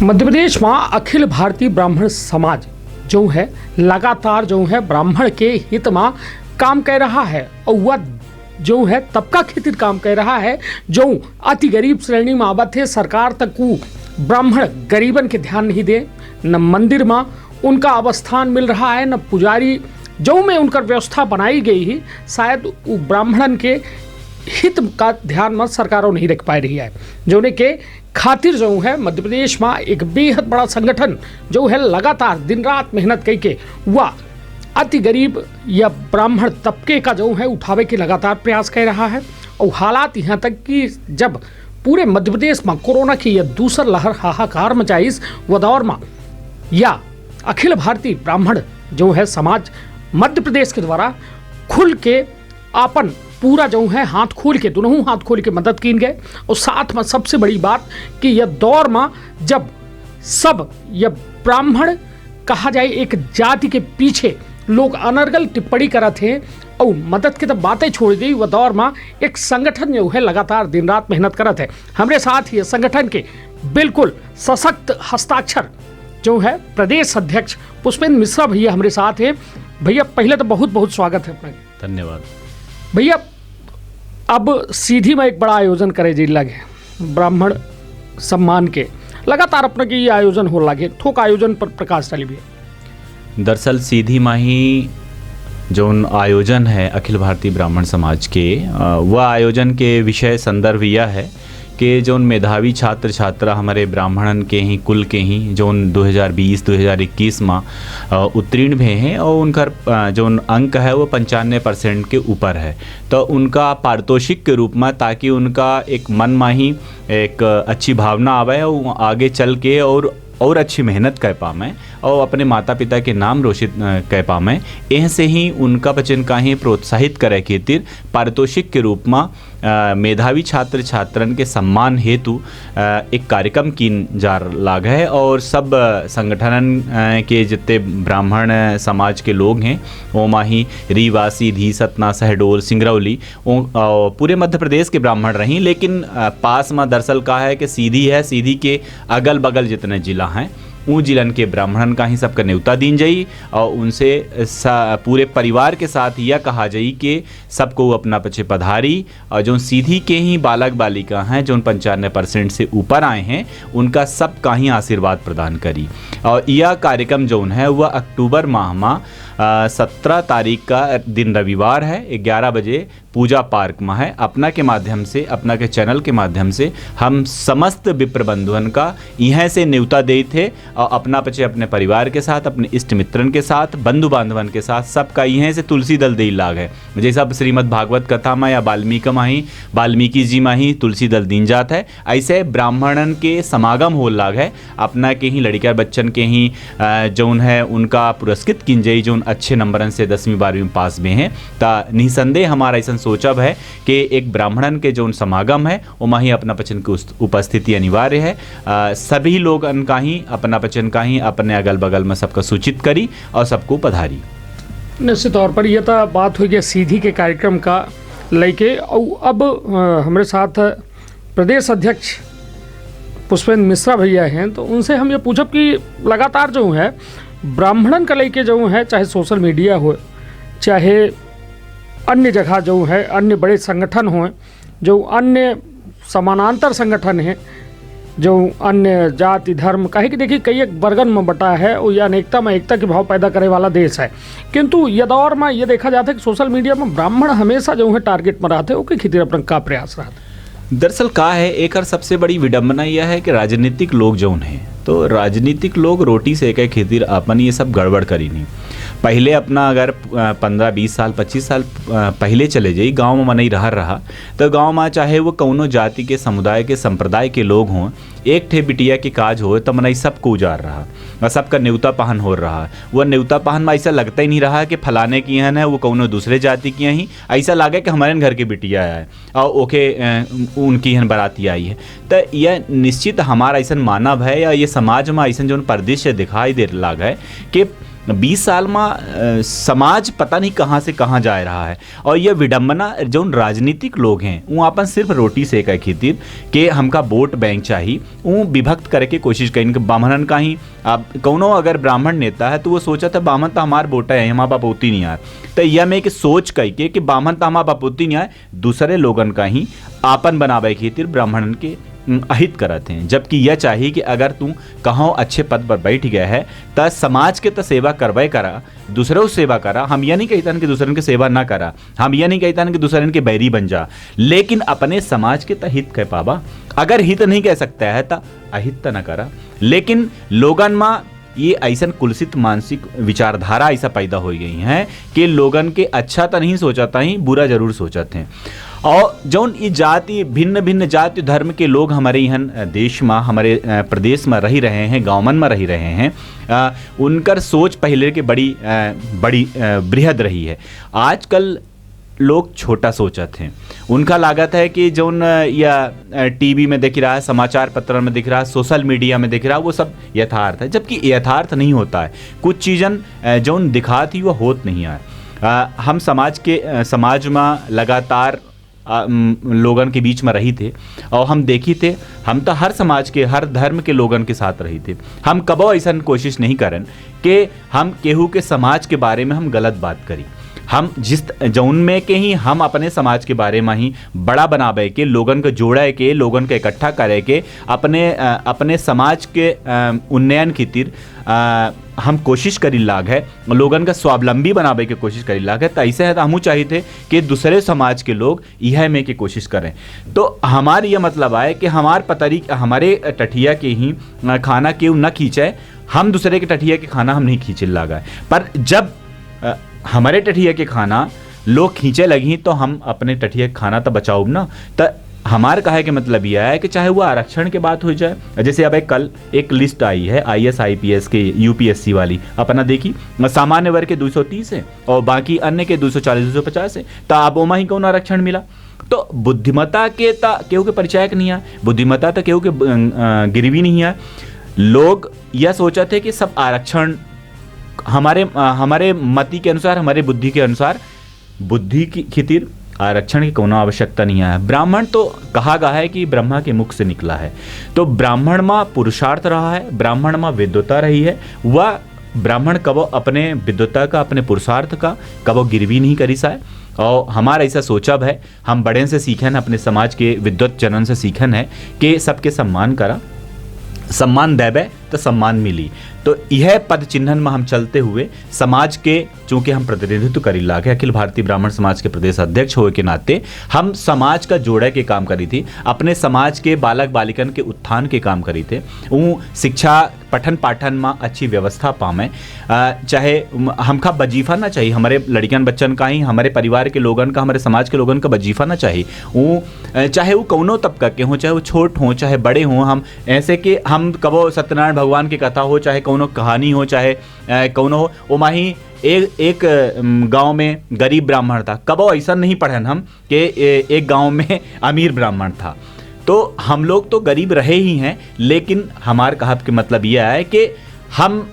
मध्य प्रदेश में अखिल भारतीय ब्राह्मण समाज जो है लगातार जो है ब्राह्मण के हित में काम कर रहा है और वह जो है तबका खातिर काम कर रहा है जो अति गरीब श्रेणी में आवत है। सरकार तक को ब्राह्मण गरीबन के ध्यान नहीं दे, न मंदिर में उनका अवस्थान मिल रहा है, न पुजारी जो में उनका व्यवस्था बनाई गई है, शायद वो ब्राह्मणन के हित का ध्यान में सरकारों नहीं रख पा रही है। जो ने के खातिर जो है मध्य प्रदेश में एक बेहद बड़ा संगठन जो है लगातार दिन रात मेहनत करके वह अति गरीब या ब्राह्मण तबके का जो है उठावे के लगातार प्रयास कर रहा है। और हालात यहाँ तक कि जब पूरे मध्य प्रदेश में कोरोना की यह दूसर लहर हाहाकार मचाई वह दौर में या अखिल भारतीय ब्राह्मण जो है समाज मध्य प्रदेश के द्वारा खुल के आपन पूरा जो है हाथ खोल के दोनों हाथ खोल के मदद की गए। और साथ में सबसे बड़ी बात कि यह दौर में जब सब यह ब्राह्मण कहा जाए एक जाति के पीछे लोग अनर्गल टिप्पणी करते हैं और मदद की तब बातें छोड़ दी, वह दौर में एक संगठन जो है लगातार दिन रात मेहनत करते हैं। हमारे साथ ही संगठन के बिल्कुल सशक्त हस्ताक्षर जो है प्रदेश अध्यक्ष पुष्पेंद्र मिश्रा भैया हमारे साथ हैं। भैया पहले तो बहुत बहुत स्वागत है अपना। धन्यवाद भैया। अब सीधी में एक बड़ा आयोजन करे जी लगे ब्राह्मण सम्मान के लगातार अपने के ये आयोजन हो लगे, थोक आयोजन पर प्रकाश डाली भी। दरअसल सीधी माही जो आयोजन है अखिल भारतीय ब्राह्मण समाज के वह आयोजन के विषय संदर्भ यह है कि जो मेधावी छात्र छात्रा हमारे ब्राह्मणन के ही कुल के ही जो 2020-2021 में उत्तीर्ण भी हैं और उनका जो अंक है वो 95% के ऊपर है, तो उनका पारितोषिक के रूप में ताकि उनका एक मन में ही एक अच्छी भावना आवे और आगे चल के और अच्छी मेहनत कर पामें और अपने माता पिता के नाम रोशित कर पामें, यह से ही उनका बचन का ही प्रोत्साहित करे खातिर पारितोषिक के रूप में मेधावी छात्र छात्रन के सम्मान हेतु एक कार्यक्रम की जा लाग है। और सब संगठनन के जितने ब्राह्मण समाज के लोग हैं वो माही रीवा, सीधी, सतना, शहडोल, सिंगरौली पूरे मध्य प्रदेश के ब्राह्मण रहीं, लेकिन पास में दरअसल का है कि सीधी है, सीधी के अगल बगल जितने जिला हैं उन जिलन के ब्राह्मणन का ही सबका न्योता दीन जाई और उनसे पूरे परिवार के साथ यह कहा जाई कि सबको अपना पीछे पधारी और जो सीधी के ही बालक बालिका हैं जो 95% से ऊपर आए हैं उनका सबका ही आशीर्वाद प्रदान करी। और यह कार्यक्रम जो है वह अक्टूबर माह में 17 तारीख का दिन रविवार है 11 बजे पूजा पार्क में है। अपना के माध्यम से अपना के चैनल के माध्यम से हम समस्त विप्र बंधुअन का यहाँ से न्योता दे थे और अपना पचे अपने परिवार के साथ, अपने इष्ट मित्रन के साथ, बंधु बांधवन के साथ सबका यहाँ से तुलसी दल दे लाग है। जैसा श्रीमद् भागवत कथा में या वाल्मीकि जी में ही तुलसी दल दीन जात है, ऐसे ब्राह्मणन के समागम हो लाग है। अपना के ही लड़कियां बच्चन के ही जौन है उनका पुरस्कृत किन जाई जो अच्छे नंबरन से 10वीं 12वीं में पास में हैं। ता निसंदेह हमारा ऐसा सोचब है कि एक ब्राह्मणन के जो समागम है वो ही अपना पचन की उपस्थिति अनिवार्य है। सभी लोग का ही अपना पचन का ही अपने अगल बगल में सबका सूचित करी और सबको पधारी। निश्चित तौर पर यह तो बात हुई गई सीधी के कार्यक्रम का लेके। और अब हमारे साथ प्रदेश अध्यक्ष पुष्पेंद्र मिश्रा भैया हैं, तो उनसे हम ये पूछब कि लगातार जो है ब्राह्मणन का लेके जो है चाहे सोशल मीडिया हो चाहे अन्य जगह जो है अन्य बड़े संगठन हों, जो अन्य समानांतर संगठन हैं, जो अन्य जाति धर्म कहे कि देखिए कई एक वर्गन में बटा है और यह अनेकता में एकता के भाव पैदा करे वाला देश है। किंतु यह दौर में यह देखा जाता है कि सोशल मीडिया में ब्राह्मण हमेशा जो है टारगेट में रहते हैं, ओके खितिर अपना का प्रयास रहता। दरअसल का है एक और सबसे बड़ी विडंबना यह है कि राजनीतिक लोग जो हैं तो राजनीतिक लोग रोटी सेके खातिर अपन ये सब गड़बड़ करी नहीं। पहले अपना अगर 15-20 साल 25 साल पहले चले जाइए गांव में मनई रहा तो गांव में चाहे वो कौनो जाति के समुदाय के संप्रदाय के लोग हों, एक ठे बिटिया के काज हो तो मनई सबको उजार रहा और सबका न्योता पहन हो रहा। वह न्योता पहन में ऐसा लगता ही नहीं रहा कि फलाने की यहाँ है वो कौनो दूसरे जाति की ही, ऐसा लगे कि हमारे घर की बिटिया है और ओके उनकी यहाँ बराती आई है। तो यह निश्चित हमारा ऐसा मानव है या ये समाज में ऐसा जो परिदृश्य दिखाई दे लगा है कि 20 साल में समाज पता नहीं कहाँ से कहाँ जा रहा है। और यह विडंबना जो राजनीतिक लोग हैं वो अपन सिर्फ रोटी से कह खातिर कि हमका वोट बैंक चाहिए, वो विभक्त करे के कोशिश करें कि ब्राह्मणन का ही। अब कौनो अगर ब्राह्मण नेता है तो वो सोचा था ब्राह्मण तो हमार वोटा है, हमारा बापोती नहीं आए, तो यह में एक सोच कही के कि ब्राह्मण तो हमारा बापोती नहीं आए, दूसरे लोगन का ही आपन बनावे खातिर ब्राह्मणन के अहित करते हैं। जबकि यह चाहिए कि अगर तू कहाँ अच्छे पद पर बैठ गया है तो समाज के तो सेवा करवे करा, दूसरों की सेवा करा। हम यह नहीं कहता कि दूसरन की सेवा ना करा, हम यह नहीं कहता कि दूसरन के बैरी बन जा, लेकिन अपने समाज के तो हित कह पाबा। अगर हित नहीं कह सकता है तो अहित तो ना करा। लेकिन लोगन में ये ऐसा कुलसित मानसिक विचारधारा ऐसा पैदा हो गई है कि लोगन के अच्छा तो नहीं सोचता ही, बुरा जरूर सोचते हैं। और जौन ये जाति भिन्न भिन्न जाति धर्म के लोग हमारे यहाँ देश में, हमारे प्रदेश में रही रहे हैं, गाँवन में रही रहे हैं, उनकर सोच पहले के बड़ी बृहद रही है। आजकल लोग छोटा सोचते हैं। उनका लागत है कि जौन या टीवी में दिख रहा है, समाचार पत्र में दिख रहा है, सोशल मीडिया में दिख रहा है, वो सब यथार्थ है। जबकि यथार्थ नहीं होता है। कुछ चीज़न जौन दिखा थी वो होत नहीं है। हम समाज में लगातार लोगन के बीच में रही थे और हम देखी थे, हम तो हर समाज के हर धर्म के लोगन के साथ रही थे। हम कबो ऐसा कोशिश नहीं करन कि हम केहू के समाज के बारे में हम गलत बात करी। हम जिस जौन में के ही हम अपने समाज के बारे में ही बड़ा बनावे के, लोगन को जोड़े के, लोगन को इकट्ठा करे के, अपने समाज के उन्नयन खातिर हम कोशिश करी लाग है, लोगन का स्वावलंबी बनावे के कोशिश करी लाग है। तो ऐसे है तो हमू चाहिए थे कि दूसरे समाज के लोग यह में की कोशिश करें। तो हमार यह मतलब आए कि हमारे टठिया के ही खाना क्यों न खींचे, हम दूसरे के टठिया के खाना हम नहीं खींचे लागा है। पर जब हमारे टठिया के खाना लोग खींचे लगी तो हम अपने टठिया के खाना तो बचाओ ना। तो हमारे कहे के मतलब यह है कि चाहे वो आरक्षण की बात हो जाए, जैसे अब कल एक लिस्ट आई है IAS IPS के UPSC वाली, अपना देखी सामान्य वर्ग के 230 है और बाकी अन्य के 240 250 है। तो अब ओमा ही कौन आरक्षण मिला। तो बुद्धिमत्ता के केहू के परिचय नहीं है, बुद्धिमत्ता तो केहू के गिरवी नहीं है। लोग यह सोचा थे कि सब आरक्षण हमारे मति के अनुसार, हमारे बुद्धि के अनुसार, बुद्धि की खातिर आरक्षण की कोनो आवश्यकता नहीं है। ब्राह्मण तो कहा गया है कि ब्रह्मा के मुख से निकला है, तो ब्राह्मण में पुरुषार्थ रहा है, ब्राह्मण में विद्वता रही है। वह ब्राह्मण कबो अपने विद्वता का, अपने पुरुषार्थ का कबो गिरवी नहीं करी सा है। और हमारा ऐसा सोचब है, हम बड़े से सीखन, अपने समाज के विद्वत जनन से सीखन है कि सबके सम्मान करा, सम्मान देवे तो सम्मान मिली। तो यह पद चिन्हन में हम चलते हुए समाज के, चूंकि हम प्रतिनिधित्व करी लागे, अखिल भारतीय ब्राह्मण समाज के प्रदेश अध्यक्ष होने के नाते हम समाज का जोड़े के काम करी थी, अपने समाज के बालक बालिकन के उत्थान के काम करी थे। वो शिक्षा पठन पाठन में अच्छी व्यवस्था पावे, चाहे हमका वजीफा ना चाहिए, हमारे लड़कियन बच्चन का ही, हमारे परिवार के लोगन का, हमारे समाज के लोगन का वजीफा ना चाहिए। वो चाहे वो कौनो तबका के हों, चाहे वो छोट हों चाहे बड़े हों, हम ऐसे कि हम कबो सत्यनारायण भगवान की कथा हो, चाहे कौनो कहानी हो, चाहे कौनो हो, वो माही एक गांव में गरीब ब्राह्मण था, कबो ऐसा नहीं पढ़न हम कि एक गांव में अमीर ब्राह्मण था। तो हम लोग तो गरीब रहे ही हैं, लेकिन हमारे कहत के मतलब यह है कि हम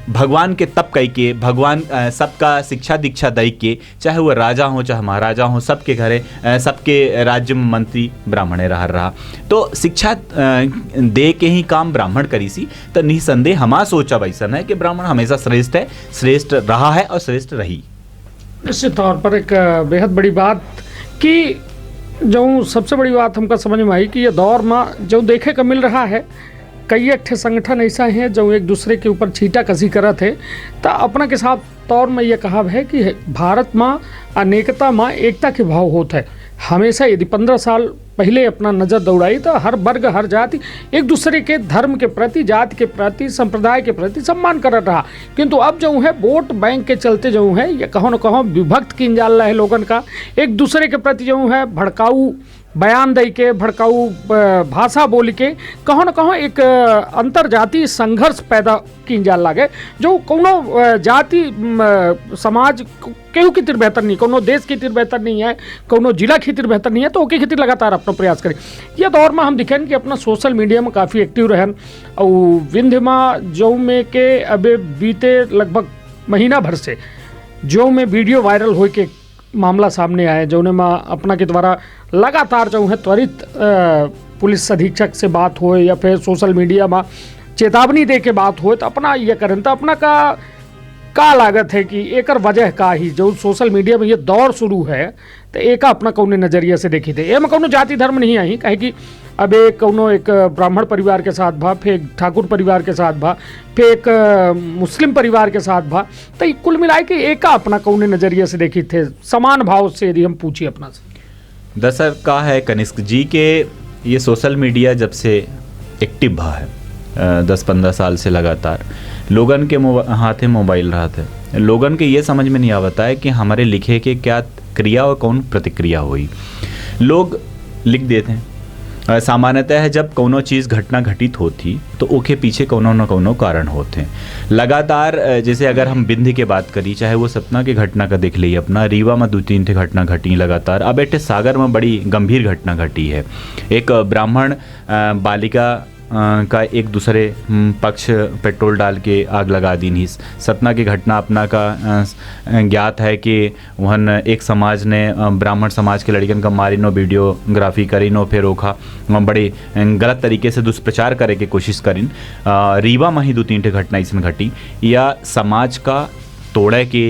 भगवान के तप कह के, भगवान सबका शिक्षा दीक्षा दे के, चाहे वो राजा हो चाहे महाराजा हो, सबके घरे सबके राज्य में मंत्री ब्राह्मणे रहा। तो शिक्षा दे के ही काम ब्राह्मण करी सी। तो निसंदेह हमारा सोचा वैसा है कि ब्राह्मण हमेशा श्रेष्ठ है, श्रेष्ठ रहा है और श्रेष्ठ रही। निश्चित तौर पर एक बेहद बड़ी बात कि जो सबसे बड़ी बात हमको समझ में आई कि ये दौर में जो देखे का मिल रहा है, कई एक संगठन ऐसा है जो एक दूसरे के ऊपर छीटा कसी करत है। तो अपना के साथ तौर में यह कहा है कि भारत में अनेकता में एकता के भाव होता है। हमेशा यदि 15 साल पहले अपना नज़र दौड़ाई तो हर वर्ग हर जाति एक दूसरे के धर्म के प्रति, जाति के प्रति, संप्रदाय के प्रति सम्मान कर रहा। किंतु अब जो है वोट बैंक के चलते जो है ये कहो न कहो विभक्त किन जाल रहा है लोगन का, एक दूसरे के प्रति जो है भड़काऊ बयान दे के, भड़काऊ भाषा बोल के कहो न कहो एक अंतर्जातीय संघर्ष पैदा किन जाल लागे, जो कोनो जाति समाज केहू की तिर बेहतर नहीं, कोनो देश की तिर बेहतर नहीं है, कोनो जिला की तिर बेहतर नहीं है। तो ओके खातिर लगातार अपना प्रयास करें। यह दौर में हम दिखें कि अपना सोशल मीडिया में काफ़ी एक्टिव रहन और विंध्य में जो में के अबे बीते लगभग महीना भर से जो में वीडियो वायरल हो के मामला सामने आया, जो ने अपना के द्वारा लगातार जो है त्वरित पुलिस अधीक्षक से बात हो या फिर सोशल मीडिया में चेतावनी दे के बात हो, तो अपना ये करें तो अपना का लागत है कि एकर वजह का ही जो सोशल मीडिया में ये दौर शुरू है, तो एक अपना कौन नज़रिया से देखी थे। एम कौनो जाति धर्म नहीं आई, कहे कि अब एक कौनो एक ब्राह्मण परिवार के साथ भा, फिर एक ठाकुर परिवार के साथ भा, फिर एक मुस्लिम परिवार के साथ भा, तो कुल मिलाए के एक अपना कौन नज़रिया से देखी थे, समान भाव से यदि हम पूछिए अपना से। दरअसल का है कनिष्क जी के ये सोशल मीडिया जब से एक्टिव भा है 10-15 साल से लगातार लोगन के हाथे मोबाइल रहा थे, लोगन के ये समझ में नहीं आवता है कि हमारे लिखे के क्या क्रिया और कौन प्रतिक्रिया हुई। लोग लिख देते हैं, सामान्यतः जब कोनो चीज़ घटना घटित होती तो ओके पीछे कोनो न कोनो कारण होते हैं। लगातार जैसे अगर हम बिंद के बात करी, चाहे वो सतना के घटना का देख ली, अपना रीवा में 2-3 थे घटना घटी लगातार, अब एटे सागर में बड़ी गंभीर घटना घटी है। एक ब्राह्मण बालिका का एक दूसरे पक्ष पेट्रोल डाल के आग लगा दी। नहीं, सतना की घटना अपना का ज्ञात है कि वहन एक समाज ने ब्राह्मण समाज के लड़कियन का मारी नो, वीडियोग्राफी करी नो, फिर ओखा बड़ी गलत तरीके से दुष्प्रचार करे के कोशिश करीन। रीवा में ही 2-3 घटना इसमें घटी, या समाज का तोड़े के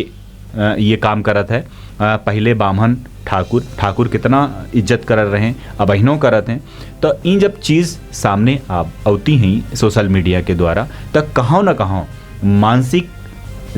ये काम करत है। पहले बामन ठाकुर कितना इज्जत कर रहे हैं, अब अहिनों करत हैं। तो इन जब चीज़ सामने आती हैं सोशल मीडिया के द्वारा, तो कहाँ न कहाँ मानसिक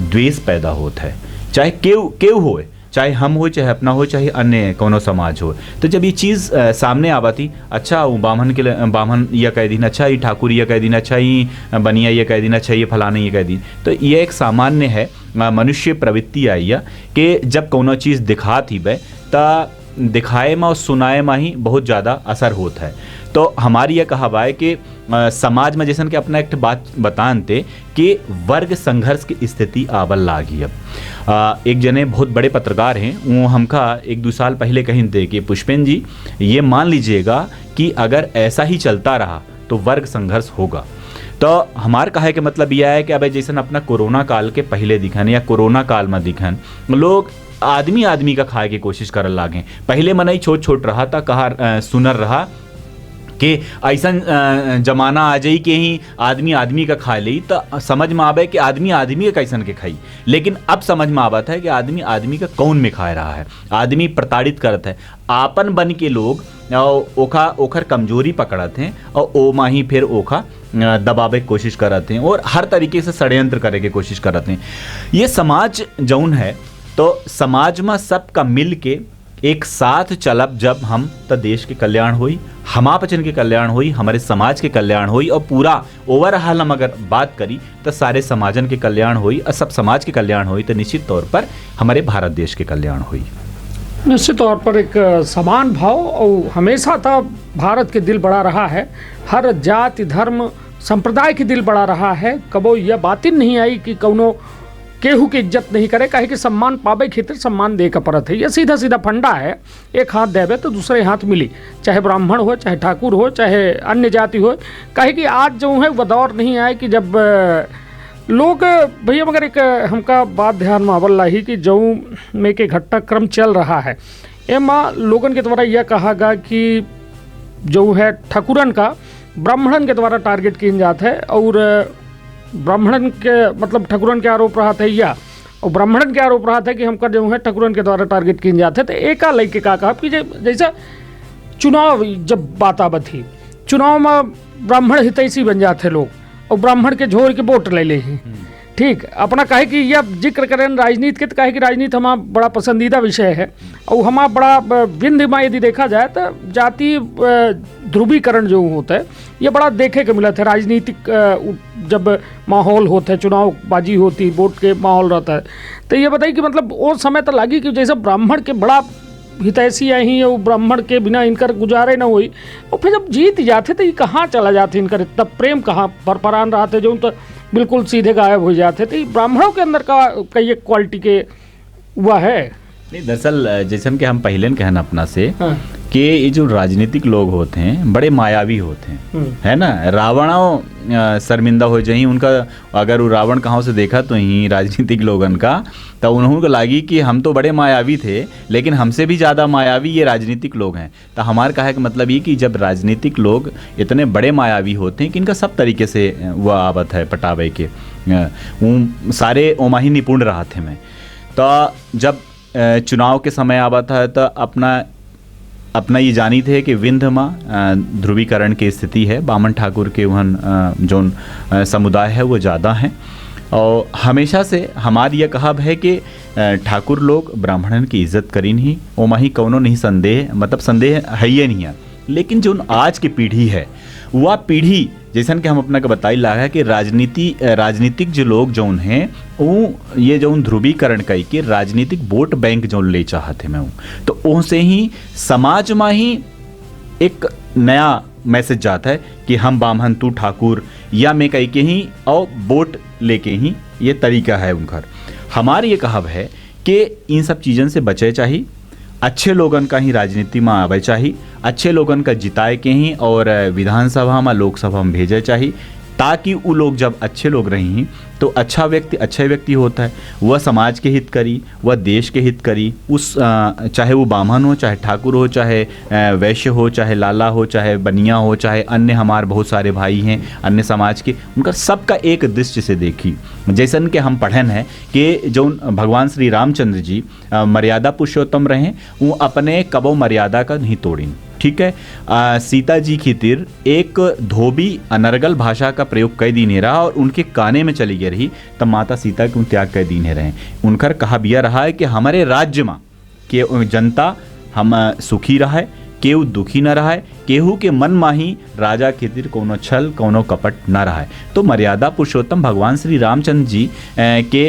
द्वेष पैदा होता है, चाहे केव होए, चाहे हम हो, चाहे अपना हो, चाहे अन्य कोनो समाज हो। तो जब ये चीज़ सामने आवाती, अच्छा वो बामन यह कह दिन, अच्छा ये ठाकुर यह कह दिन, अच्छा ये बनिया यह कह दिन, अच्छा ये फलाना ये कह दिन, तो ये एक सामान्य है मनुष्य प्रवृत्ति आई है कि जब कोनो चीज़ दिखाती बे ता दिखाए में और सुनाए में ही बहुत ज़्यादा असर होता है। तो हमारी यह कहावा है कि समाज में जैसन कि अपना एक बात बतानते कि वर्ग संघर्ष की स्थिति आवल लागी। अब एक जने बहुत बड़े पत्रकार हैं, वो हमका 1-2 साल पहले कहीं थे कि पुष्पेन जी ये मान लीजिएगा कि अगर ऐसा ही चलता रहा तो वर्ग संघर्ष होगा। तो हमार कहे के मतलब यह है कि अब जैसे अपना कोरोना काल के पहले दिखन या कोरोना काल में दिखन, लोग आदमी का खाए की कोशिश कर लागे। पहले मन ही छोट रहा था, कहा सुनर रहा कि ऐसा जमाना आ जाई कि ही आदमी का खा ली, तो समझ में आवे कि आदमी का कैसन के खाई। लेकिन अब समझ में आवत है कि आदमी का कौन में खा रहा है, आदमी प्रताड़ित करत है। आपन बन के लोग ओखर कमजोरी पकड़त हैं और ओ माही फिर ओखा दबावे की कोशिश करते हैं और हर तरीके से षड्यंत्र करे की कोशिश करते हैं। ये समाज जौन है, तो समाज में सबका मिल के एक साथ चलब जब हम, तो देश के कल्याण हुई, हमापचन के कल्याण हुई, हमारे समाज के कल्याण हुई, और पूरा ओवरऑल हम अगर बात करी तो सारे समाजन के कल्याण हुई, और सब समाज के कल्याण हुई, तो निश्चित तौर पर हमारे भारत देश के कल्याण हुई। निश्चित तौर पर एक समान भाव और हमेशा था भारत के दिल बड़ा रहा है, हर जाति धर्म संप्रदाय के दिल बड़ा रहा है। कबो यह बात ही नहीं आई कि कौनो केहू की इज्जत नहीं करे, काहे कि सम्मान पावे खातिर सम्मान दे का परत है। ये सीधा फंडा है, एक हाथ देवे तो दूसरे हाथ मिली, चाहे ब्राह्मण हो, चाहे ठाकुर हो, चाहे अन्य जाति हो। काहे कि आज जो है वह दौर नहीं आए कि जब लोग भैया, मगर एक हमका बात ध्यान में आवल रही कि जो में के घटनाक्रम चल रहा है, एमा लोगन के द्वारा यह कहा गया कि जो है ठाकुरन का ब्राह्मणन के द्वारा टारगेट किया जाता है, और ब्राह्मणन के मतलब ठाकुरन के आरोप रहा था या, और ब्राह्मणन के आरोप रहा था कि हमका जो है ठाकुरन के द्वारा टारगेट किए जाते हैं। तो एक लड़के का कहा कि जैसा चुनाव जब बात आवत थी, चुनाव में ब्राह्मण हितैषी बन जाते लोग और ब्राह्मण के झोर के वोट ले ले हैं। ठीक, अपना कहे कि यह जिक्र करें राजनीति के, तो कहे कि राजनीति हमारा बड़ा पसंदीदा विषय है, और हमारा बड़ा विंध्य में यदि देखा जाए तो जाति ध्रुवीकरण जो होता है ये बड़ा देखे के मिला था। राजनीतिक जब माहौल होता है, चुनावबाजी होती, वोट के माहौल रहता है, तो ये बताइए कि मतलब वो समय तो लगी कि जैसे ब्राह्मण के बड़ा हितैषी आई, और ब्राह्मण के बिना इनकर गुजारे न हुई, और फिर जब जीत जाते तो ये कहाँ चला जाते, इनकर इतना प्रेम कहाँ बरपरान रहते, जो तो बिल्कुल सीधे गायब हो जाते। तो ब्राह्मणों के अंदर का ये क्वालिटी के हुआ है। नहीं, दरअसल जैसे कि हम पहले कहना अपना से, हाँ, कि ये जो राजनीतिक लोग होते हैं बड़े मायावी होते हैं, है ना। रावणों शर्मिंदा हो जाई उनका, अगर वो रावण कहाँ से देखा तो ही राजनीतिक लोगन का, तो उन्होंने को लगी कि हम तो बड़े मायावी थे, लेकिन हमसे भी ज़्यादा मायावी ये राजनीतिक लोग हैं। तो हमारे कहा कि मतलब ये कि जब राजनीतिक लोग इतने बड़े मायावी होते हैं कि इनका सब तरीके से वह आवत है पटावे के, सारे ओमा ही निपुण रहा थे मैं। तो जब चुनाव के समय आवत है तो अपना ये जानी थे कि विंध्य में ध्रुवीकरण की स्थिति है, बामन ठाकुर के वहाँ जो समुदाय है वो ज़्यादा हैं। और हमेशा से हमारी यह कहब है कि ठाकुर लोग ब्राह्मणन की इज्जत करीन ही, ओमा ही कौनो नहीं संदेह, मतलब संदेह है ये नहीं है। लेकिन जो आज की पीढ़ी है वह पीढ़ी जैसन कि हम अपना का बताई ला है कि राजनीतिक जो लोग जौन हैं वो ये जौन ध्रुवीकरण कई के राजनीतिक वोट बैंक जौन ले चाहते मैं हूँ, तो उनसे ही समाज में ही एक नया मैसेज जाता है कि हम बामहन तू ठाकुर, या मैं कही के ही और वोट लेके ही ये तरीका है उनका। हमारी ये कहब है कि इन सब चीज़न से बचे चाहिए, अच्छे लोगन का ही राजनीति में आवे चाहिए, अच्छे लोगन का जिताए के ही और विधानसभा में लोकसभा में भेजे चाहिए, ताकि वो लोग जब अच्छे लोग रही तो अच्छे व्यक्ति होता है, वह समाज के हित करी, वह देश के हित करी, उस चाहे वो बामन हो, चाहे ठाकुर हो, चाहे वैश्य हो, चाहे लाला हो, चाहे बनिया हो, चाहे अन्य हमारे बहुत सारे भाई हैं अन्य समाज के, उनका सबका एक दृष्टि से देखी। जैसन कि हम पढ़न है कि जो भगवान श्री रामचंद्र जी मर्यादा पुरुषोत्तम रहे, वो अपने कबो मर्यादा का नहीं तोड़ीन, ठीक है। सीता जी की तिर एक धोबी अनर्गल भाषा का प्रयोग कई दिन रहा और उनके काने में चली गई रही, तब माता सीता के त्याग कई दिन रहे। उनकर कहा बिया रहा है कि हमारे राज्य में के जनता हम सुखी रहा है, केहू दुखी न रहा है, केहू के मन माही राजा के तिर कोनो छल कोनो कपट न रहा है। तो मर्यादा पुरुषोत्तम भगवान श्री रामचंद्र जी के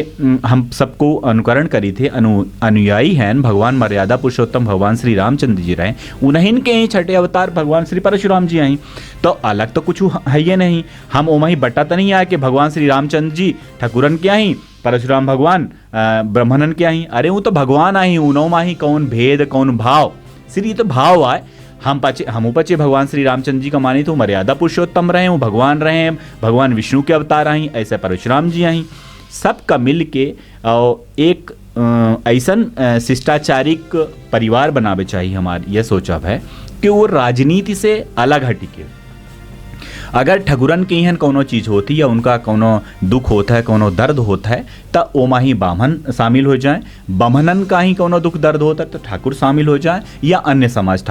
हम सबको अनुकरण करी थे, अनुयायी हैं भगवान मर्यादा पुरुषोत्तम भगवान श्री रामचंद्र जी रहे, उन्हीं के ही छठे अवतार भगवान श्री परशुराम जी आई। तो अलग तो कुछ है ये नहीं, हम ओमा ही बट्टा तो नहीं आए कि भगवान श्री रामचंद्र जी ठाकुरन क्या ही, परशुराम भगवान ब्राह्मणन क्या ही। अरे वो तो भगवान आई, उनो माही कौन भेद कौन भाव, सिर्फ ये तो भाव आए। हम पचे भगवान श्री रामचंद्र जी का मानी तो मर्यादा पुरुषोत्तम रहे, वो भगवान रहे, भगवान विष्णु के अवतार आई, ऐसे परशुराम जी आई। सबका मिल के एक ऐसन शिष्टाचारिक परिवार बनावे चाहिए। हमारी यह सोचब है कि वो राजनीति से अलग हटी के, अगर ठगुरन के यहाँ कोनो चीज़ होती या उनका कोनो दुख होता है, कोनो दर्द होता है, तो ओमा ही बामन शामिल हो जाए, बामनन का ही कोनो दुख दर्द होता है तो ठाकुर शामिल हो जाए या अन्य समाज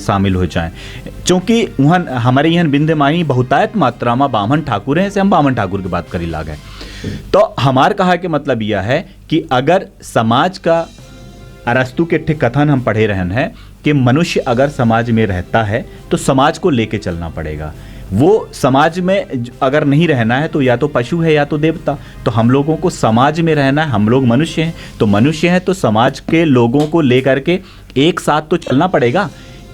शामिल हो जाए। क्योंकि वहाँ हमारे यहाँ बिंदे माही बहुतायत मात्रा में बामन ठाकुर हैं, से हम बामन ठाकुर की बात करी लागे। तो हमार कहा के मतलब यह है कि अगर समाज का अरस्तु के ठीक कथन हम पढ़े रहन है कि मनुष्य अगर समाज में रहता है तो समाज को लेके चलना पड़ेगा। वो समाज में अगर नहीं रहना है तो या तो पशु है या तो देवता। तो हम लोगों को समाज में रहना है, हम लोग मनुष्य हैं, तो मनुष्य हैं तो समाज के लोगों को लेकर के एक साथ तो चलना पड़ेगा।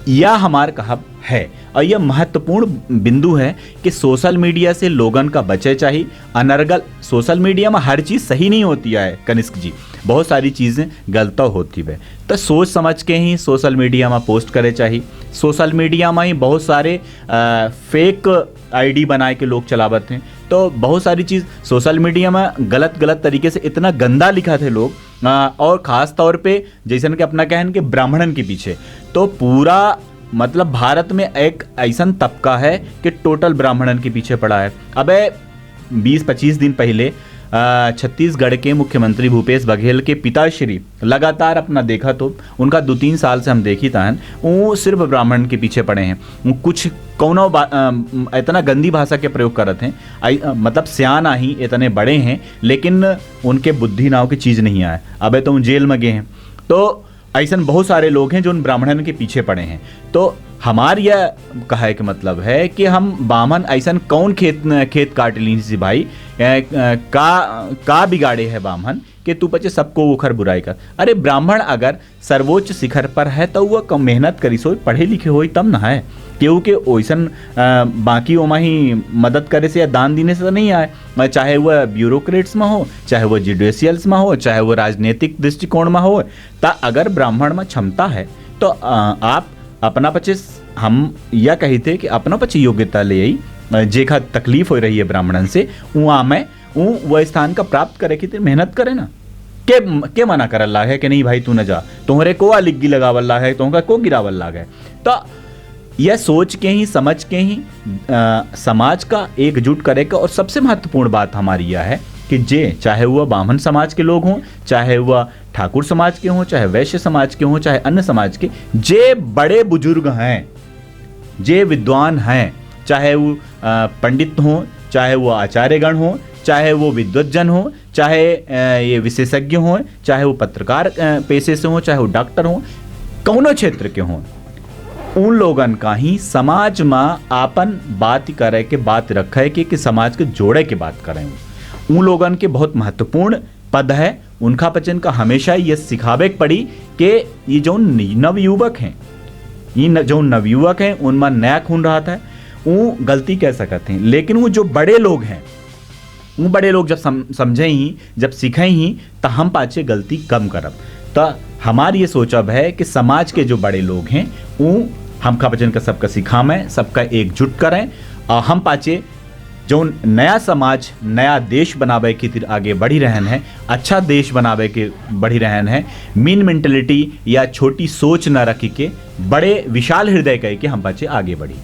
यह हमार कहब है और यह महत्वपूर्ण बिंदु है कि सोशल मीडिया से लोगन का बचे चाहिए। अनर्गल सोशल मीडिया में हर चीज़ सही नहीं होती है कनिष्क जी, बहुत सारी चीज़ें गलत होती है, तो सोच समझ के ही सोशल मीडिया में पोस्ट करे चाहिए। सोशल मीडिया में ही बहुत सारे फेक आईडी बनाए के लोग चलावत हैं, तो बहुत सारी चीज़ सोशल मीडिया में गलत तरीके से इतना गंदा लिखा थे लोग, और ख़ास तौर पे जैसे कि अपना कहन के ब्राह्मणन के पीछे, तो पूरा मतलब भारत में एक ऐसा तबका है कि टोटल ब्राह्मणन के पीछे पड़ा है। अबे 20-25 दिन पहले छत्तीसगढ़ के मुख्यमंत्री भूपेश बघेल के पिताश्री लगातार अपना देखा तो उनका 2-3 साल से हम देखी था वो सिर्फ ब्राह्मण के पीछे पड़े हैं। वो कुछ कौनो इतना गंदी भाषा के प्रयोग करते हैं, मतलब सियाना ही इतने बड़े हैं लेकिन उनके बुद्धि नाव की चीज़ नहीं आए, अबे तो जेल में गए हैं। तो ऐसा बहुत सारे लोग हैं जो उन ब्राह्मणन के पीछे पड़े हैं। तो हमार यह कहे के मतलब है कि हम बामन ऐसा कौन खेत काट ली सी भाई, का बिगाड़े है बामन कि तू पचे सबको उखर बुराई कर। अरे ब्राह्मण अगर सर्वोच्च शिखर पर है तो वह कम मेहनत करी सो पढ़े लिखे हो तब ना है, क्योंकि ओइसन बाकी ओमा ही मदद करे से या दान देने से नहीं आए, चाहे वह ब्यूरोक्रेट्स में हो, चाहे वह जुडिशियल्स में हो, चाहे वह राजनीतिक दृष्टिकोण में हो। ता अगर ब्राह्मण में क्षमता है तो आप अपना पचे हम यह कही थे कि अपना पचे योग्यता ले आई जेखा तकलीफ हो रही है ब्राह्मणन से वहाँ में वह स्थान का प्राप्त करे कि मेहनत करे ना के मना करल लाग है कि नहीं भाई तू न जा, तुम्हारे को लिग्गी लगावल लाग है, तुमका को गिरावल लाग है। तो यह सोच के ही समझ के ही समाज का एकजुट करेगा। और सबसे महत्वपूर्ण बात हमारी यह है कि जे चाहे वह ब्राह्मण समाज के लोग हों, चाहे वह ठाकुर समाज के हों, चाहे वैश्य समाज के हों, चाहे अन्य समाज के, जे बड़े बुजुर्ग हैं, जे विद्वान हैं, चाहे वो पंडित हों, चाहे वो आचार्यगण हों, चाहे वो विद्वज्जन हो, चाहे ये विशेषज्ञ हों, चाहे वो पत्रकार पेशे से हों, चाहे वो डॉक्टर हों, कौनो क्षेत्र के हों, उन लोगन का ही समाज में आपन बात करे के बात रखे कि समाज के जोड़े के बात करें। उन लोगन के बहुत महत्वपूर्ण पद है। उनका पचन का हमेशा ये सिखावे पड़ी कि ये जो नवयुवक हैं, ये जो नवयुवक हैं उनमें नया खून रहा था, वो गलती कह सकते हैं, लेकिन वो जो बड़े लोग हैं, वो बड़े लोग जब समझे ही, जब सीखे ही, तो हम पाचे गलती कम करब। तो हमारी ये सोचब है कि समाज के जो बड़े लोग हैं वो हम खापचन का सबका सिखावें, सबका एकजुट करें, और हम पाचे जो नया समाज, नया देश बनावे की तिर आगे बढ़ी रहन है, अच्छा देश बनावे के बढ़ी रहन है, मीन मेंटेलिटी या छोटी सोच न रखी के बड़े विशाल हृदय कह के हम पाचे आगे बढ़ी।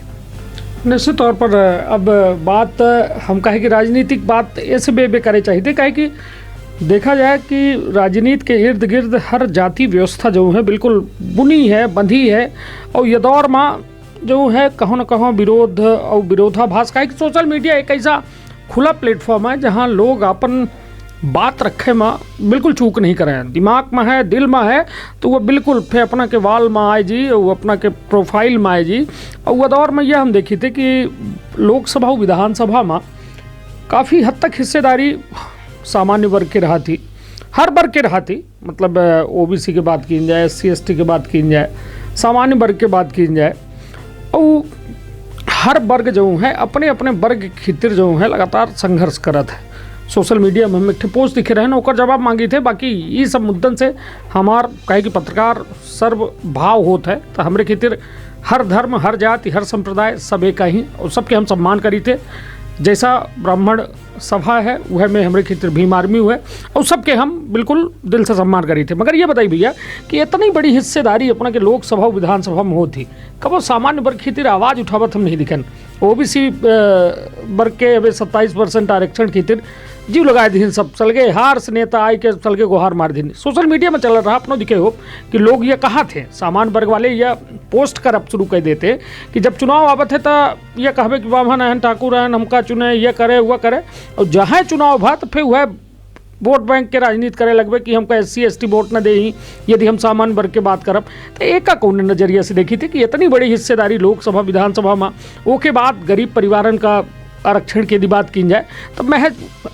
निश्चित तौर पर अब बात हम कहे कि राजनीतिक बात ऐसे बे करे चाहिए, कहे कि देखा जाए कि राजनीति के इर्द गिर्द हर जाति व्यवस्था जो है बिल्कुल बुनी है, बंधी है, और ये दौर में जो है कहो न कहो विरोध और विरोधाभास का एक सोशल मीडिया एक ऐसा खुला प्लेटफॉर्म है जहां लोग अपन बात रखे में बिल्कुल चूक नहीं करें। दिमाग में है, दिल में है, तो वो बिल्कुल फिर अपना के वाल में आए जी, वो अपना के प्रोफाइल में आए जी। और वह दौर में यह हम देखी थे कि लोकसभा और विधानसभा में काफ़ी हद तक हिस्सेदारी सामान्य वर्ग के रहा थी, हर वर्ग के रहा थी, मतलब ओबीसी की बात की जाए, SC ST की बात की जाए, सामान्य वर्ग की बात की जाए, और हर वर्ग जो है अपने अपने वर्ग की खातिर जो है लगातार संघर्ष करत है। सोशल मीडिया में हम एक पोस्ट दिखे रहे ना, ओकर जवाब मांगी थे। बाकी ये सब मुद्दन से हमार कहे कि पत्रकार सर्व भाव होत है, तो हमरे खातिर हर धर्म, हर जाति, हर संप्रदाय सब एक ही, और सबके हम सम्मान करी थे। जैसा ब्राह्मण सभा है वह में हमारे खातिर भीम आर्मी हुए, और सबके हम बिल्कुल दिल से सम्मान करी थे। मगर ये बताइए भैया कि इतनी बड़ी हिस्सेदारी अपना के लोकसभा विधानसभा में होती, कब वो सामान्य वर्ग खातिर आवाज़ उठावत हम नहीं दिखन। ओबीसी वर्ग के अभी 27% आरक्षण खातिर जीव लगाए दिन, सब सलगे हार से नेता आए के सलगे गुहार मार दिन। सोशल मीडिया में चल रहा अपनों दिखे हो कि लोग ये कहाँ थे, सामान्य वर्ग वाले यह पोस्ट कर अब शुरू कर देते कि जब चुनाव आवत है तो यह कहबे कि ब्राह्मण हैं, ठाकुर हैं, हमका चुने, यह करे वह करे, और जहाँ चुनाव भा तो फिर वह वोट बैंक के राजनीति करे लगबे कि हमका SC ST वोट न दे ही यदि हम सामान्य वर्ग के बात करब। तो एक का कौन नजरिया से देखी थी कि इतनी बड़ी हिस्सेदारी लोकसभा विधानसभा में, वो के बाद गरीब परिवारन का आरक्षण की यदि बात की जाए तो मैं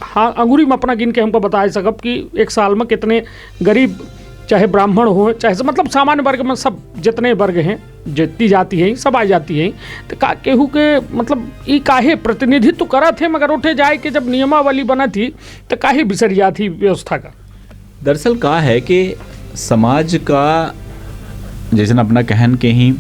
हाँ अंगूरी में अपना गिन के हमको बता सकब कि एक साल में कितने गरीब, चाहे ब्राह्मण हो, चाहे मतलब सामान्य वर्ग में सब जितने वर्ग हैं, जितनी जाति हैं, सब आ जाती हैं, तो का केहू के मतलब ये काहे प्रतिनिधित्व करा थे, मगर उठे जाए कि जब नियमावली बना थी तो काहे बिसर जाती व्यवस्था का। दरअसल का है कि समाज का जैसे अपना कहन के ही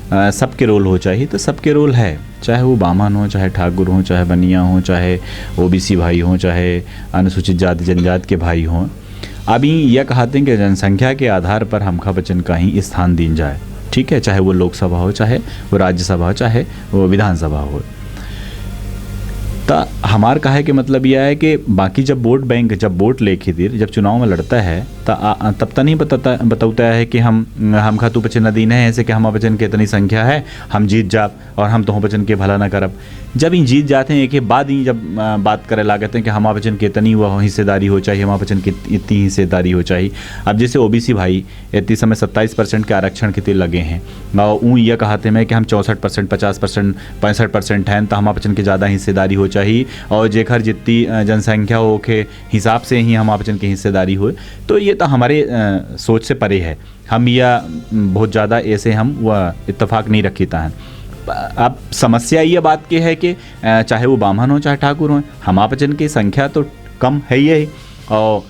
सबके रोल हो चाहिए, तो सबके रोल है, चाहे वो ब्राह्मण हो, चाहे ठाकुर हो, चाहे बनिया हो, चाहे ओबीसी भाई हो, चाहे अनुसूचित जाति जनजाति के भाई हों। अभी यह कहते हैं कि जनसंख्या के आधार पर हमका बचन का ही स्थान दी जाए, ठीक है, चाहे वो लोकसभा हो, चाहे वो राज्यसभा हो, चाहे वो विधानसभा हो। तो हमार कहे कि मतलब यह है कि बाकी जब वोट बैंक, जब वोट लेके दिर जब चुनाव में लड़ता है तब तक नहीं बताता है कि हम खातू बचन नदी है ऐसे कि हम बचन के इतनी संख्या है, हम जीत जाब और हम तो बचन के भला ना करब। जब इन जीत जाते हैं एक के बाद ही जब बात करे लागते हैं कि हम बचन की इतनी वह हिस्सेदारी हो चाहिए, हम बचन की इतनी हिस्सेदारी हो चाहिए। अब जैसे ओबीसी भाई इतनी समय 27% के आरक्षण के लगे हैं, और ऊँ यह कहते हैं कि हम 64%, 50%, 65% हैं, तो हम बचन की ज़्यादा हिस्सेदारी हो चाहिए, और जेखर जितनी जनसंख्या हो के हिसाब से ही हम बचन की हिस्सेदारी हो। तो ये तो हमारे सोच से परे है, हम यह बहुत ज़्यादा ऐसे हम वह इत्तेफाक नहीं रखीता है। अब समस्या ये बात की है कि चाहे वो ब्राह्मण हो चाहे ठाकुर हो, हम आपजन की संख्या तो कम है ही, और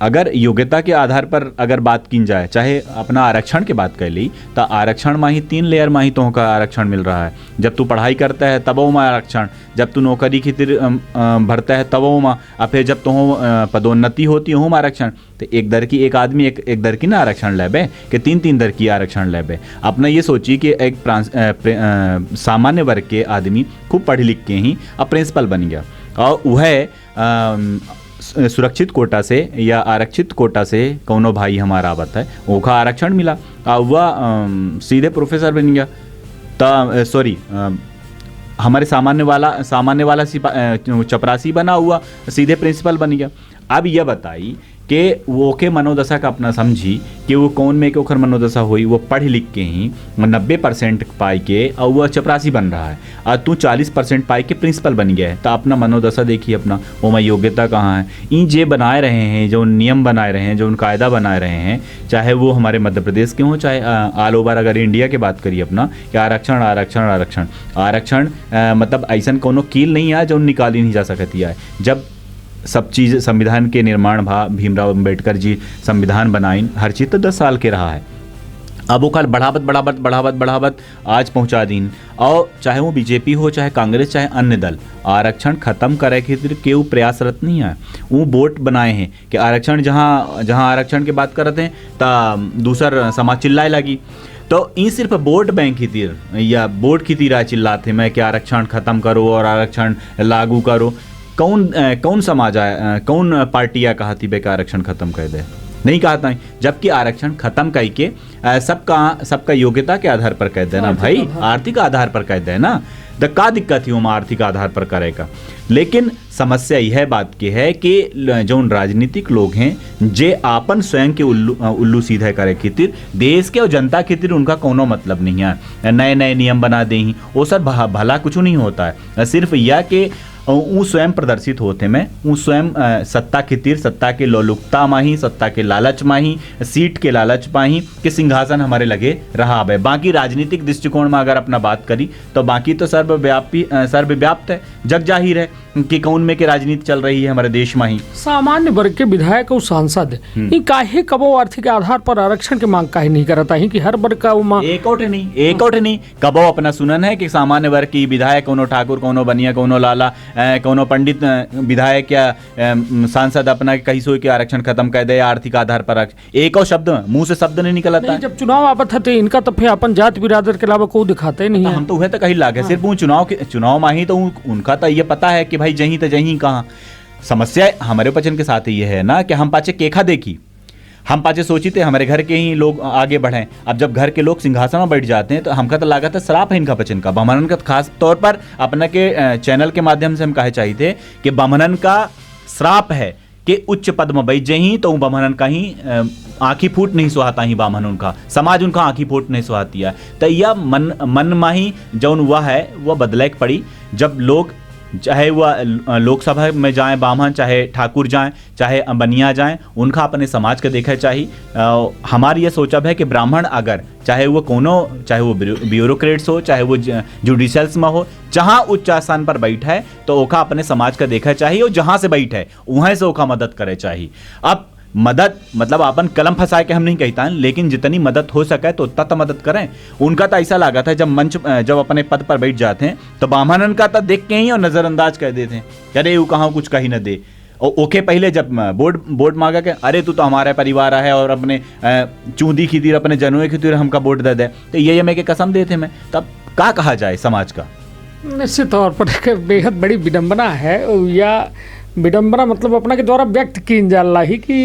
अगर योग्यता के आधार पर अगर बात की जाए, चाहे अपना आरक्षण की बात कर ली, तो आरक्षण में ही 3 लेयर में ही तो का आरक्षण मिल रहा है। जब तू पढ़ाई करता है तब में आरक्षण, जब तू नौकरी की भरता है तब में, और फिर जब तो पदोन्नति होती है में आरक्षण। तो एक दर की एक आदमी एक दर की ना आरक्षण लेबे कि 3 दर की आरक्षण लेबे। अपना ये सोचिए कि एक सामान्य वर्ग के आदमी खूब पढ़ लिख के ही अब प्रिंसिपल बन गया, और वह सुरक्षित कोटा से या आरक्षित कोटा से कौनो भाई हमारा आवत है, ओखा आरक्षण मिला और वह सीधे प्रोफेसर बन गया। तो सॉरी, हमारे सामान्य वाला चपरासी बना हुआ सीधे प्रिंसिपल बन गया। अब यह बताई कि वो के मनोदशा का अपना समझी कि वो कौन में के ओखर मनोदशा हुई, वो पढ़ लिख के ही 90% पाई के और वह चपरासी बन रहा है, और तू 40% पाई के प्रिंसिपल बन गया है। तो अपना मनोदशा देखिए अपना, वो में योग्यता कहाँ है। इन जे बनाए रहे हैं, जो नियम बनाए रहे हैं, जो उन कायदा बनाए रहे हैं, चाहे वो हमारे मध्य प्रदेश के हों, चाहे ऑल ओवर अगर इंडिया की बात करिए अपना, कि आरक्षण आरक्षण आरक्षण आरक्षण मतलब ऐसा कोनो कील नहीं है जो निकाली नहीं जा सकती है। जब सब चीज़ संविधान के निर्माण भीमराव अम्बेडकर जी संविधान बनाइन, हर चीज़ तो 10 साल के रहा है। अब वो कल बढ़ावत आज पहुंचा दीन। और चाहे वो बीजेपी हो, चाहे कांग्रेस, चाहे अन्य दल, आरक्षण खत्म करे खातिर केहू प्रयासरत नहीं है। वो वोट बनाए हैं कि आरक्षण जहाँ आरक्षण की बात करते हैं तो दूसर समाज चिल्लाए लगी। तो ये सिर्फ वोट बैंक की तीर या वोट की तीर चिल्लाते मैं कि आरक्षण खत्म करो और आरक्षण लागू करो। कौन समाज आया, कौन पार्टियाँ कहा थी बे आरक्षण खत्म कर दे, नहीं कहा था। जबकि आरक्षण खत्म करके सबका योग्यता के आधार पर कह देना भाई, आर्थिक आधार पर कह देना, तो क्या दिक्कत थी वो आर्थिक आधार पर करेगा। लेकिन समस्या यह बात की है कि जो राजनीतिक लोग हैं जे आपन स्वयं के उल्लू सीधे करे खातिर, देश के और जनता खातिर उनका कोनो मतलब नहीं है। नए नए नियम बना दे ही वो सर भला कुछ नहीं होता है। सिर्फ यह कि वो स्वयं प्रदर्शित होते में, वो स्वयं सत्ता की तीर, सत्ता के लोलुपता माही, सत्ता के लालच माही, सीट के लालच माही कि सिंहासन हमारे लगे रहा है। बाकी राजनीतिक दृष्टिकोण में अगर अपना बात करी तो बाकी तो सर्वव्याप्त है, जग जाहिर है कि कौन में के राजनीति चल रही है हमारे देश में ही। सामान्य वर्ग के विधायक और सांसद ये काहे कबो आर्थिक आधार पर आरक्षण की मांग काहे नहीं करता है कि हर वर्ग का एक नहीं कबो अपना सुनन है कि सामान्य वर्ग की विधायक कोनो ठाकुर, कोनो बनिया, कोनो लाला, कोनो पंडित विधायक या सांसद अपना कहीं सो के आरक्षण खत्म कर दे, आर्थिक आधार पर एक और शब्द मुंह से शब्द नहीं निकलता। जब चुनाव आवत है इनका तो फिर अपन जात बिरादर के अलावा कोई दिखाते नहीं है। हम तो वह तो कहीं लागे सिर्फ वो चुनाव में ही तो उनका तो ये पता है कि भाई जहीं तो जहीं कहाँ। समस्या हमारे पचन के साथ ये है ना कि हम पाचे केखा देखी, हम पाचे सोची थे हमारे घर के ही लोग आगे बढ़ें। अब जब घर के लोग सिंहासन में बैठ जाते हैं तो हमका तो लागत है श्राप है इनका पचन का, बामनन का। खास तौर पर अपना के चैनल के माध्यम से हम कहे चाहिए कि बामनन का श्राप है कि उच्च पद में बैठ जाही तो बामनन का ही आँखी फूट नहीं सुहाता ही, बामन उनका समाज उनका आँखी फूट नहीं सुहाती है। तो यह मन में ही जौन हुआ है वह बदले पड़ी। जब लोग चाहे वह लोकसभा में जाएं बामन, चाहे ठाकुर जाएं, चाहे बनिया जाएं, उनका अपने समाज का देखा चाहिए। हमारी यह सोचब है कि ब्राह्मण अगर चाहे वो ब्यूरोक्रेट्स हो, चाहे वो जुडिशल्स में हो, जहां उच्च स्थान पर बैठा है तो ओका अपने समाज का देखा चाहिए, और जहां से बैठा है वहीं से ओका मदद करे चाहिए। अब मदद मतलब अपन कलम फंसाए के हम नहीं कहता है, लेकिन जितनी मदद हो सके तो उतना तो मदद करें। उनका तो ऐसा लगा था जब अपने पद पर बैठ जाते हैं तो बामनन का तो देख के ही और नजरअंदाज कर देते हैं, अरे वो कहाँ कुछ कहीं न दे। और ओके पहले जब वोट मांगा के, अरे तू तो हमारा परिवार है और अपने चूंदी की तीर, अपने जनुए की तीर हमका वोट दे दे, तो ये मैं के कसम देते मैं। तब क्या कहा जाए समाज का? निश्चित तौर पर बेहद बड़ी विडंबना है, या विडंबना मतलब अपना के द्वारा व्यक्त की जा रही कि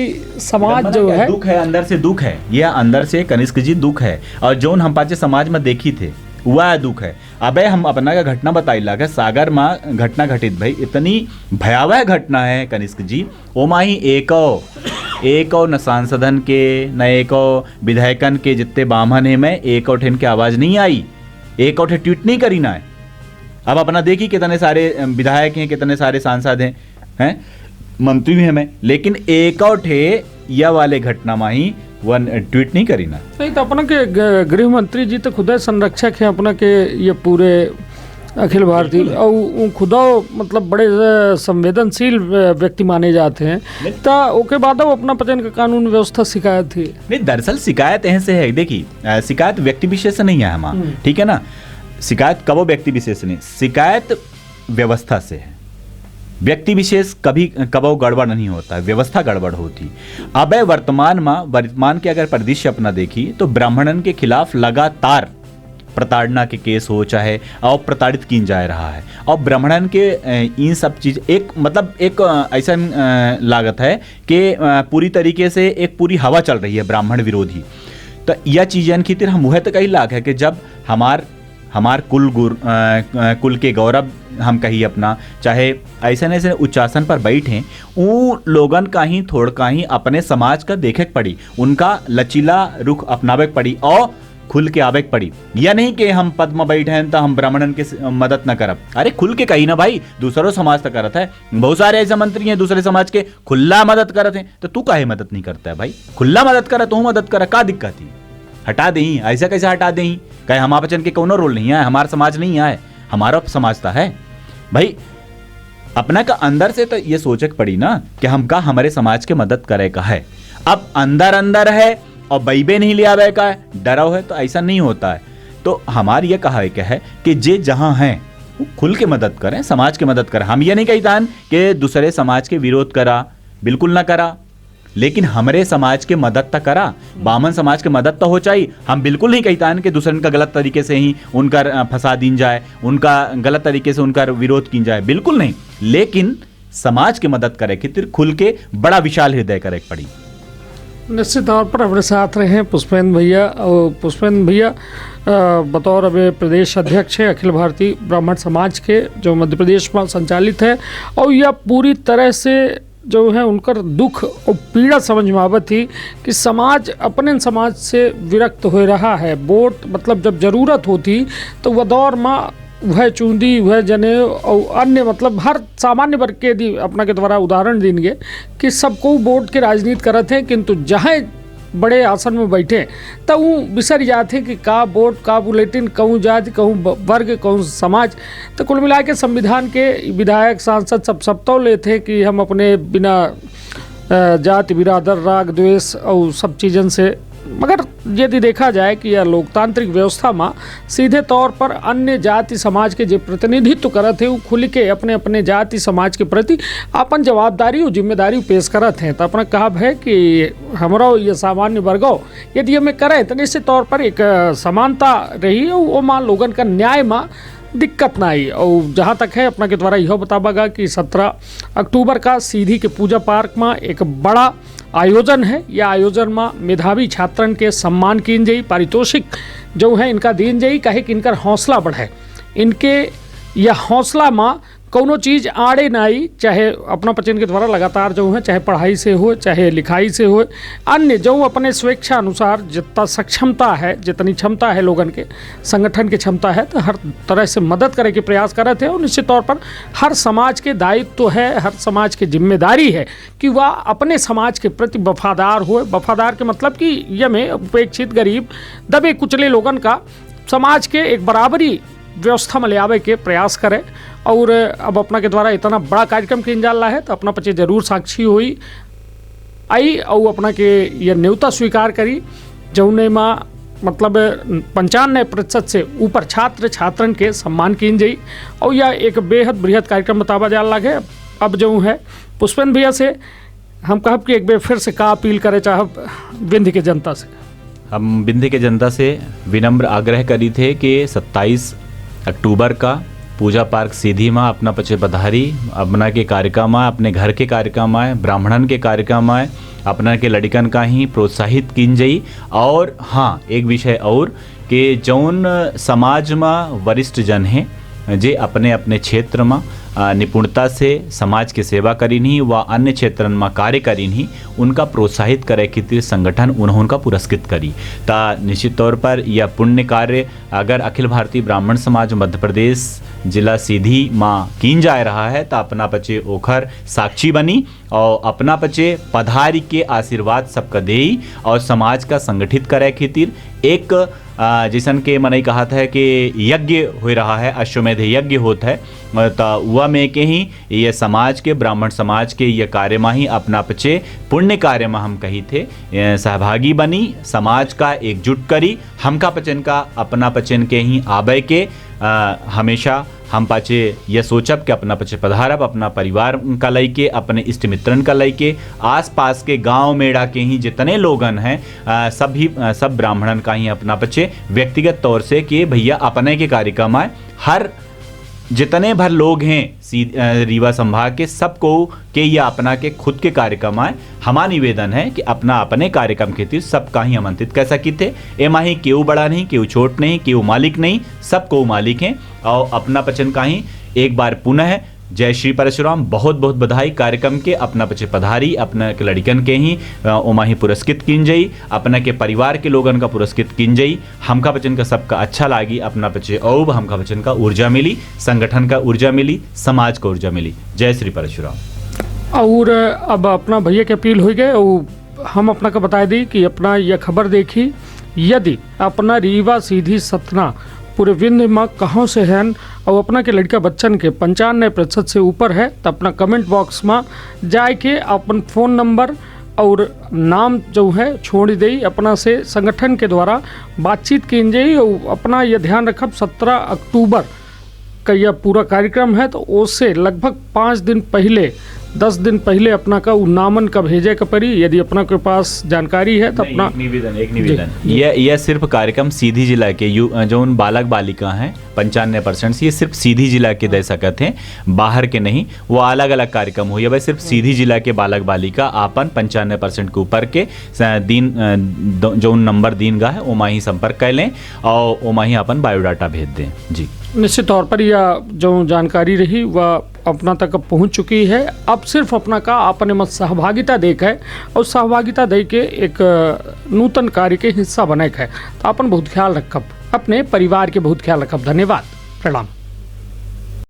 समाज जो है दुख है, अंदर से दुख है, यह अंदर से कनिष्क जी दुख है। और जोन हम पाचे समाज में देखी थे वह दुख है। अबे हम अपना का घटना बताई लगा, सागर में घटना घटित भाई, इतनी भयावह घटना है कनिष्क जी। ओ माही एक न सांसदन के न एक विधायकन के जितने बामन है, मैं एक और ठेन की आवाज नहीं आई, एक और ट्वीट नहीं करी ना है। अब अपना देखी कितने सारे विधायक हैं, कितने सारे सांसद हैं, मंत्री भी हमें, लेकिन एक और ठे यह वाले घटना में ही वन ट्वीट नहीं करी ना। नहीं तो अपना के गृह मंत्री जी तो खुद संरक्षक है अपना के ये पूरे अखिल भारतीय और वो खुदा मतलब बड़े संवेदनशील व्यक्ति माने जाते हैं, तो ओके बाद वो अपना पचन का कानून व्यवस्था शिकायत थी। नहीं, दरअसल शिकायत ऐसे है, देखिए शिकायत व्यक्ति विशेष से नहीं है हमारा, ठीक है ना। शिकायत कबो व्यक्ति विशेष से नहीं, शिकायत व्यवस्था से है। व्यक्ति विशेष कभी कबो गड़बड़ नहीं होता है, व्यवस्था गड़बड़ होती। अब वर्तमान के अगर परिदृश्य अपना देखी तो ब्राह्मणन के खिलाफ लगातार प्रताड़ना के केस हो, चाहे और प्रताड़ित किन जा रहा है, और ब्राह्मणन के इन सब चीज एक मतलब एक ऐसा लागत है कि पूरी तरीके से एक पूरी हवा चल रही है ब्राह्मण विरोधी। तो यह चीजन की हम वह तो कही लाग है कि जब हमार कुल के गौरव हम कही अपना, चाहे ऐसे उच्चासन पर बैठे वो लोगन का ही थोड़ा ही अपने समाज का देखे पड़ी, उनका लचीला रुख अपनावे पड़ी और खुल के आवे पड़ी। या नहीं कि हम पद में बैठे हैं तो हम ब्राह्मणन के मदद न करब। अरे खुल के कही ना भाई, दूसरों समाज तक करत है, बहुत सारे ऐसे मंत्री हैं दूसरे समाज के खुला मदद करत हैं, तो तू काहे मदद नहीं करता है भाई? खुला मदद कर, तू मदद कर, का दिक्कत ही? हटा दे, ऐसा कैसे हटा दे? कहे हम आपचन के कोनो रोल नहीं है, हमारा समाज नहीं है, हमारा समाज है भाई। अपना का अंदर से तो ये सोचक पड़ी ना कि हमका हमारे समाज के मदद करे का है। अब अंदर है और बैबे नहीं ले आवे का है, डराव है, तो ऐसा नहीं होता है। तो हमारी ये कहा है कि जे जहां हैं वो खुल के मदद करें, समाज की मदद करें। हम ये नहीं कहता कि दूसरे समाज के विरोध करा, बिल्कुल ना करा, लेकिन हमारे समाज के मदद तक करा, बामन समाज के मदद तो हो चाहिए। हम बिल्कुल नहीं कहता कि दूसरे का गलत तरीके से ही उनका फंसा दी जाए, उनका गलत तरीके से उनका विरोध की जाए, बिल्कुल नहीं, लेकिन समाज की मदद करे खातिर खुल के बड़ा विशाल हृदय करे पड़ी। निश्चित तौर पर हमारे साथ रहे हैं पुष्पेंद्र भैया, और पुष्पेंद्र भैया बतौर अब प्रदेश अध्यक्ष है अखिल भारतीय ब्राह्मण समाज के, जो मध्य प्रदेश में संचालित है, और यह पूरी तरह से जो है उनकर दुख और पीड़ा समझ में आवत थी कि समाज अपने समाज से विरक्त हो रहा है। वोट मतलब जब जरूरत होती तो वह दौर में वह चूंदी, वह जने और अन्य मतलब हर सामान्य वर्ग के यदि अपना के द्वारा उदाहरण देंगे कि सबको वोट के राजनीति करते हैं, किंतु जहाँ बड़े आसन में बैठे तब वो बिसर जाते कि का वोट, का बुलेटिन, कहूँ जाति, कहूँ वर्ग, कहूँ समाज। तो कुल मिला के संविधान के विधायक सांसद सब तो लेते कि हम अपने बिना जाति, बिरादर, राग, द्वेष और सब चीज़न से। मगर यदि देखा जाए कि यह लोकतांत्रिक व्यवस्था में सीधे तौर पर अन्य जाति समाज के जो प्रतिनिधित्व करते हैं वो खुल के अपने अपने जाति समाज के प्रति अपन जवाबदारी और जिम्मेदारी पेश करते हैं। तो अपना कहा है कि हमारा ये सामान्य वर्ग यदि हमें करे तो निश्चित तौर पर एक समानता रही और वो मां लोगन का न्याय में दिक्कत ना आई। और जहाँ तक है अपना के द्वारा यह बतावागा कि 17 अक्टूबर का सीधी के पूजा पार्क में एक बड़ा आयोजन है। यह आयोजन में मेधावी छात्रन के सम्मान किन जाई, पारितोषिक जो है इनका दीन जाई, कहे कि इनका हौसला बढ़े, इनके यह हौसला में कोनो चीज़ आड़े ना आई, चाहे अपना पचन के द्वारा लगातार जो है, चाहे पढ़ाई से हो, चाहे लिखाई से हो, अन्य जो अपने स्वेच्छा अनुसार जितना सक्षमता है, जितनी क्षमता है लोगन के, संगठन की क्षमता है, तो हर तरह से मदद करे के प्रयास कर रहे थे। और निश्चित तौर पर हर समाज के दायित्व है, हर समाज की जिम्मेदारी है कि वह अपने समाज के प्रति वफादार हो। वफादार के मतलब कि यह में उपेक्षित, गरीब, दबे कुचले लोगन का समाज के एक बराबरी व्यवस्था में ले आवे के प्रयास करे। और अब अपना के द्वारा इतना बड़ा कार्यक्रम के इंजाला है तो अपना पचे जरूर साक्षी हुई आई और अपना के यह न्योता स्वीकार करी, जौने में मतलब 95% से ऊपर छात्र छात्रन के सम्मान की जाई। और यह एक बेहद बृहद कार्यक्रम बतावा जा लगे। अब जो है पुष्पेंद्र भैया से हम कहब कि एक बार फिर से का अपील करे चाहब विंध्य के जनता से। हम विंध्य के जनता से विनम्र आग्रह करी थे कि 27 अक्टूबर का पूजा पार्क सीधी में अपना पचे पधारी, अपना के कार्यक्रम आए, अपने घर के कार्यक्रम आए, ब्राह्मणन के कार्यक्रम आए, अपना के लड़कन का ही प्रोत्साहित किन जाई। और हाँ, एक विषय और कि जौन समाज में वरिष्ठ जन हैं जे अपने अपने क्षेत्र में निपुणता से समाज की सेवा करी नहीं व अन्य क्षेत्रन में कार्य करी नहीं, उनका प्रोत्साहित करे खातिर संगठन उनका पुरस्कृत करी। ता निश्चित तौर पर यह पुण्य कार्य अगर अखिल भारतीय ब्राह्मण समाज मध्य प्रदेश जिला सीधी माँ कीन जाए रहा है तो अपना पचे ओखर साक्षी बनी और अपना पचे पधारी के आशीर्वाद सबका देई और समाज का संगठित करे खातिर एक जैसन के मनई कहा था कि यज्ञ हो रहा है, अश्वमेध यज्ञ होता है, तो वह में के ही ये समाज के ब्राह्मण समाज के ये कार्य में ही अपना पचे पुण्य कार्य में हम कही थे सहभागी बनी, समाज का एकजुट करी, हमका पचन का अपना पचन के ही आबे के हमेशा हम पाचे यह सोचब कि अपना पचे पधारब, अपना परिवार का लइके, अपने इष्ट मित्रन का लइके, आस पास के गांव मेड़ा के ही जितने लोगन हैं सब ब्राह्मणन का ही अपना पचे व्यक्तिगत तौर से कि भैया अपने के कार्यक्रम आए, हर जितने भर लोग हैं रीवा संभाग के सबको के ये अपना के खुद के कार्यक्रम आए। हमारा निवेदन है कि अपना अपने कार्यक्रम के तीर सबका ही आमंत्रित कर सकी थे। एमा ही केऊ बड़ा नहीं, केऊ छोट नहीं, केऊ मालिक नहीं, सबको मालिक हैं और अपना पचन का ही एक बार पुनः जय श्री परशुराम, बहुत बहुत बधाई। कार्यक्रम के अपना पचे पधारी, अपना के लड़कन के ही ओमा ही पुरस्कृत किन जाई, अपना के परिवार के लोगन का पुरस्कृत किन जाई। हमका बचन का सबका अच्छा लागी, अपना पचे और हमका बचन का ऊर्जा मिली, संगठन का ऊर्जा मिली, समाज को ऊर्जा मिली। जय श्री परशुराम। और अब अपना भैया की अपील हो गए और हम अपना का बता दी कि अपना यह खबर देखी, यदि अपना रीवा सीधी सतना पूरे विंध्य में कहाँ से हैं और अपना के लड़का बच्चन के 95% से ऊपर है तो अपना कमेंट बॉक्स में जाए के अपन फ़ोन नंबर और नाम जो है छोड़ दे, अपना से संगठन के द्वारा बातचीत की जाए। और अपना यह ध्यान रखब 17 अक्टूबर का यह पूरा कार्यक्रम है तो उससे लगभग 5 दिन पहले 10 दिन पहले अपना का नामन का भेजे का पड़ी। यदि अपना के पास जानकारी है तो अपना एक निवेदन यह सिर्फ कार्यक्रम सीधी जिला के जो उन बालक बालिका हैं 95% ये सिर्फ सीधी जिला के दे सकते हैं, बाहर के नहीं। वो अलग अलग कार्यक्रम हो, भाई सिर्फ सीधी जिला के बालक बालिका आपन 95% के ऊपर के दिन जो नंबर दिन गा है ओमा ही संपर्क कर लें और ओमा ही अपन बायोडाटा भेज दें। जी निश्चित तौर पर यह जो जानकारी रही वह अपना तक पहुंच चुकी है। अब सिर्फ अपना का अपने मत सहभागिता देख है और सहभागिता दे के एक नूतन कार्य के हिस्सा बने है तो अपन बहुत ख्याल रखब, अपने परिवार के बहुत ख्याल रखब। धन्यवाद, प्रणाम।